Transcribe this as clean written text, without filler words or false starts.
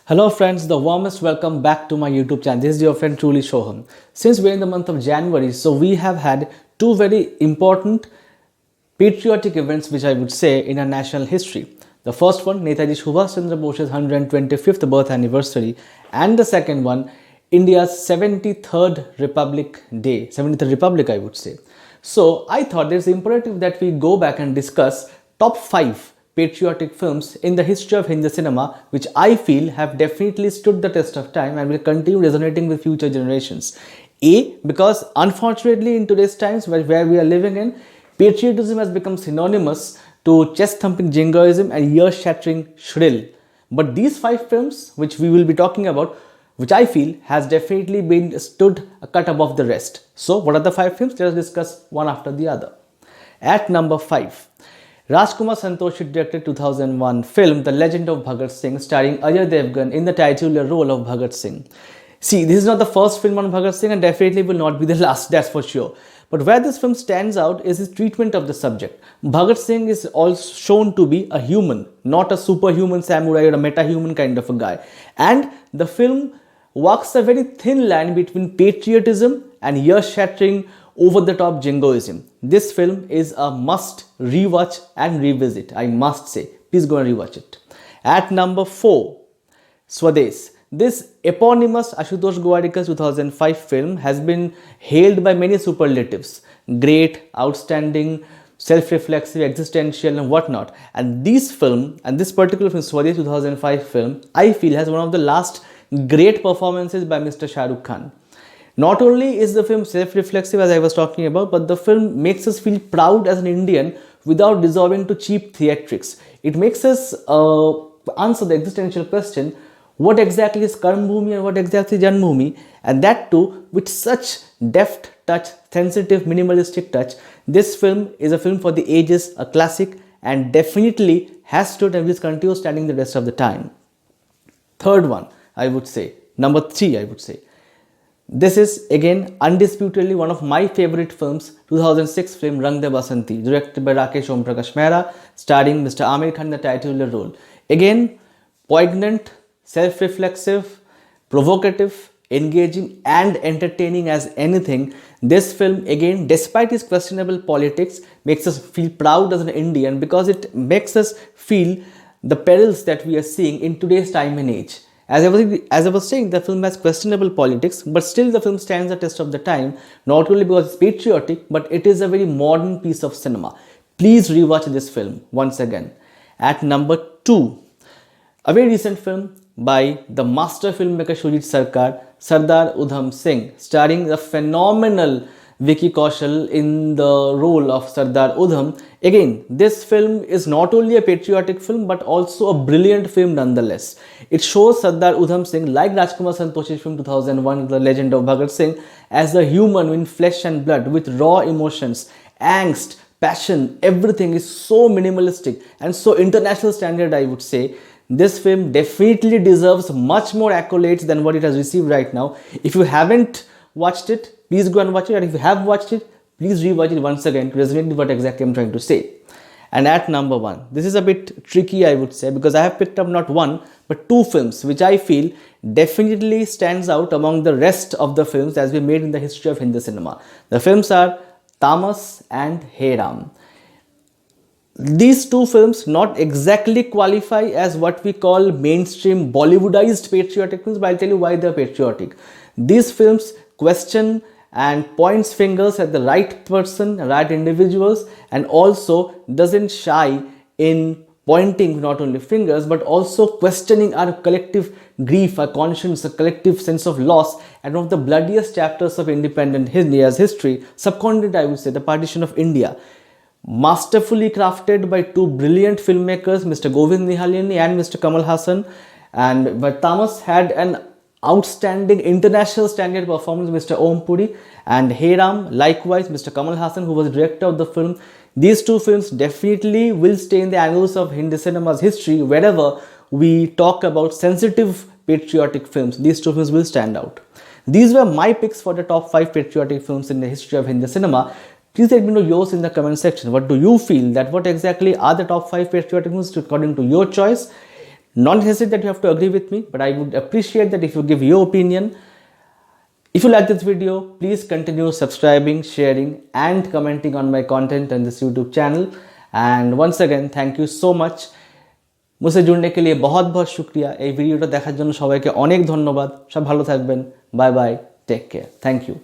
Hello friends, the warmest welcome back to my YouTube channel. This is your friend Truly Shoham. Since we're in the month of January, so we have had two very important patriotic events which I would say in our national history. The first one, Netaji Subhash Chandra Bose's 125th birth anniversary, and the second one, India's 73rd Republic Day, 73rd Republic I would say. So I thought it's imperative that we go back and discuss top 5 patriotic films in the history of Hindi cinema which I feel have definitely stood the test of time and will continue resonating with future generations. A, because unfortunately in today's times where we are living in, patriotism has become synonymous to chest-thumping jingoism and ear-shattering shrill. But these 5 films which we will be talking about, which I feel has definitely been stood a cut above the rest. So what are the 5 films? Let us discuss one after the other. At number 5, Rajkumar Santoshi directed 2001 film The Legend of Bhagat Singh starring Ajay Devgan in the titular role of Bhagat Singh. See, this is not the first film on Bhagat Singh and definitely will not be the last, that's for sure. But where this film stands out is his treatment of the subject. Bhagat Singh is also shown to be a human, not a superhuman samurai or a meta-human kind of a guy. And the film walks a very thin line between patriotism and ear-shattering over-the-top jingoism. This film is a must rewatch and revisit, I must say. Please go and rewatch it. At number 4, Swades. This eponymous Ashutosh Gowadikkar's 2005 film has been hailed by many superlatives. Great, outstanding, self-reflexive, existential and whatnot. And this particular film, Swades 2005 film, I feel has one of the last great performances by Mr. Shah Rukh Khan. Not only is the film self-reflexive as I was talking about, but the film makes us feel proud as an Indian without dissolving to cheap theatrics. It makes us answer the existential question, what exactly is Karm Bhumi and what exactly is Janmabhoomi, and that too with such deft touch, sensitive, minimalistic touch. This film is a film for the ages, a classic, and definitely has stood and will continue standing the rest of the time. Third one, I would say, number 3 I would say. This is again undisputedly one of my favorite films, 2006 film Rang De Basanti, directed by Rakesh Om Prakash Mehra, starring Mr. Amir Khan in the titular role. Again, poignant, self-reflexive, provocative, engaging and entertaining as anything. This film again, despite its questionable politics, makes us feel proud as an Indian because it makes us feel the perils that we are seeing in today's time and age. As I was saying, the film has questionable politics, but still the film stands the test of the time, not only because it's patriotic, but it is a very modern piece of cinema. Please rewatch this film once again. At number 2, a very recent film by the master filmmaker Shujit Sarkar, Sardar Udham Singh, starring the phenomenal Vicky Kaushal in the role of Sardar Udham. Again, this film is not only a patriotic film but also a brilliant film nonetheless. It shows Sardar Udham Singh, like Rajkumar Santoshi's film 2001, The Legend of Bhagat Singh, as a human in flesh and blood with raw emotions, angst, passion. Everything is so minimalistic and so international standard, I would say. This film definitely deserves much more accolades than what it has received right now. If you haven't watched it, please go and watch it, and if you have watched it, please rewatch it once again to resonate with what exactly I'm trying to say. And at number 1, this is a bit tricky I would say, because I have picked up not one but 2 films which I feel definitely stands out among the rest of the films as we made in the history of Hindi cinema. The films are Tamas and Hey Ram. These 2 films not exactly qualify as what we call mainstream Bollywoodized patriotic films, but I'll tell you why they're patriotic. These films question and points fingers at the right person, right individuals, and also doesn't shy in pointing not only fingers but also questioning our collective grief, our conscience, a collective sense of loss at one of the bloodiest chapters of independent India's history, subcontinent I would say, the partition of India. Masterfully crafted by 2 brilliant filmmakers, Mr. Govind Nihalini and Mr. Kamal Hassan, but Tamas had an outstanding international standard performance, Mr. Om Puri, and Hey Ram, likewise Mr. Kamal Hassan, who was director of the film. These 2 films definitely will stay in the annals of Hindi cinema's history. Wherever we talk about sensitive patriotic films, these 2 films will stand out. These were my picks for the top 5 patriotic films in the history of Hindi cinema. Please let me know yours in the comment section. What do you feel, that what exactly are the top 5 patriotic films according to your choice? Not necessarily that you have to agree with me, but I would appreciate that if you give your opinion. If you like this video, please continue subscribing, sharing and commenting on my content on this YouTube channel. And once again, thank you so much. मुझसे जुड़ने के लिए बहुत बहुत शुक्रिया। এই ভিডিওটা দেখার জন্য সবাইকে অনেক ধন্যবাদ। সব ভালো থাকবেন। Bye bye, take care, thank you.